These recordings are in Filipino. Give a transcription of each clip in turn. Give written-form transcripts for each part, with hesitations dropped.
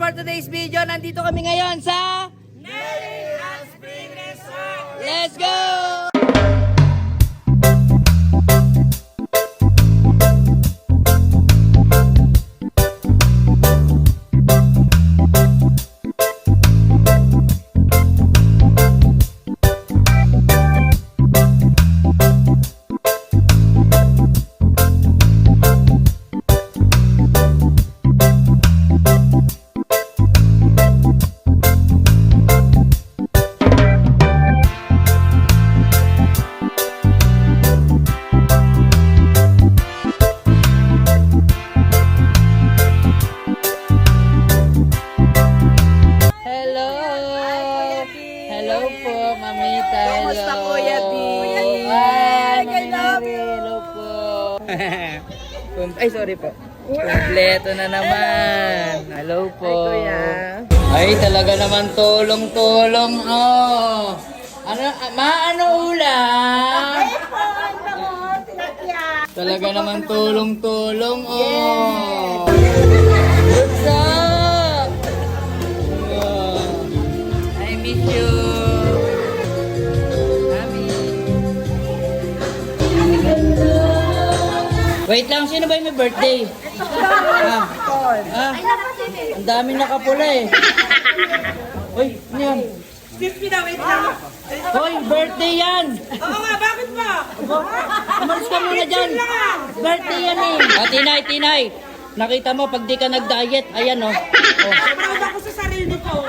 for today's video, nandito kami ngayon sa Neri Hot Spring Resort! Let's go! Hello po, Mamita. Kumusta, Kuya B? I love you. Hello po. Ay, sorry po. Kompleto na naman. Hello po. Ay, talaga naman tulong-tulong. Oh. Ano ulam? Talaga naman tulong-tulong. Oh. What's up? I miss you. Wait lang, sino ba yung may birthday? Ang dami nakapula eh. Uy, ano yan? Excuse me na, wait lang. Hoy, birthday yan! Oo nga, bakit ba? Umalis ka muna dyan. Birthday yan eh. Tinay. Nakita mo, pag di ka nag-diet, ayan oh. Proud ako sa sarili ko.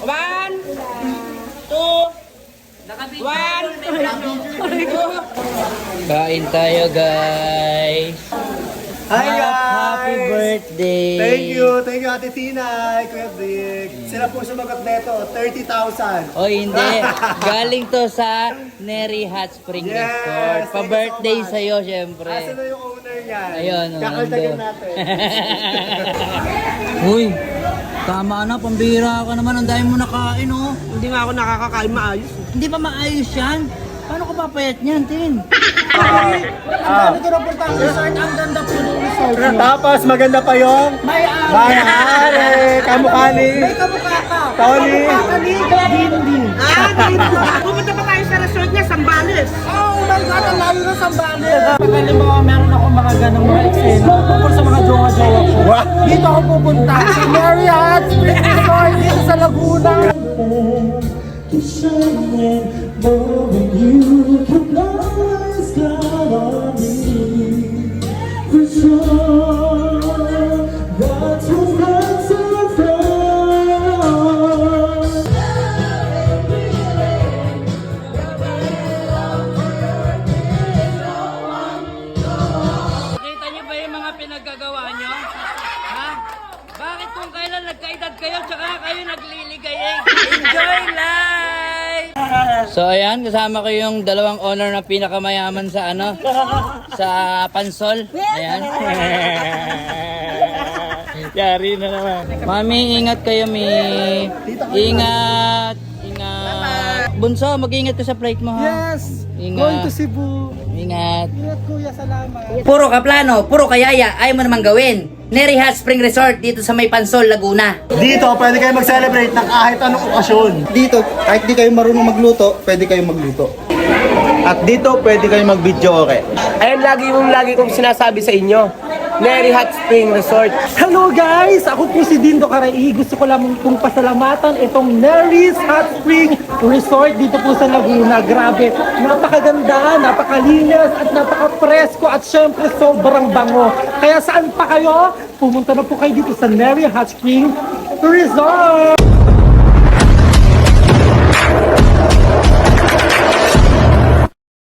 1, 2, 1, 2. Kain tayo guys. Hi guys! Happy birthday! Thank you Ate Tina, Kuya Vic. Sila po sumagot nito, 30,000. O hindi, galing to sa Neri Hot Spring Yes, Resort. thank Pa-birthday you so much. sa'yo syempre. Asa na yung owner niyan? Ayun, Kakaltagan nandun. natin. Uy, tama na, pambira ka naman. Ang dami mo nakain oh. Hindi nga ako nakakakain maayos. Hindi ba maayos yan? Paano ka papayat niyan, Tin? Tapos maganda pa yung may-ari. Kamukha ni Tony. Pupunta pa tayo sa resort niya, Sambales. Pag halimbawa meron ako mga ganong mga eksena tungkol sa mga jowa-jowa ko, dito ako pupunta sa Marriott Spring Resort dito sa Laguna. Nakita niyo ba yung mga pinaggagawa niyo? Ha? Bakit kung kailan nagkaedad kayo tsaka kayo nagliligayeng? Enjoy life! So ayan, kasama ko yung dalawang owner na pinakamayaman sa sa Pansol. Ayan. Yari na naman. Mami, ingat kayo, Mi. Ingat. Bunso, mag-ingat ka sa flight mo, ha? Yes! Ingat. Going to Cebu. Ingat. Ingat kuya, salamat. Puro kaplano, puro kayaya, ayaw mo namang gawin. Neri Hot Spring Resort dito sa May Pansol, Laguna. Dito, pwede kayo mag-celebrate ng kahit anong okasyon. Dito, kahit di kayo marunong magluto, pwede kayong magluto. At dito, pwede kayong mag-video okay. Ayan lagi kong sinasabi sa inyo. Neri Hot Spring Resort. Hello guys! Ako po si Dindo Karai. Gusto ko lamang pong pasalamatan itong Neri's Hot Spring Resort dito po sa Laguna. Grabe, napakaganda, napakalinis at napaka-presko at syempre sobrang bango. Kaya saan pa kayo? Pumunta na po kayo dito sa Neri Hot Spring Resort!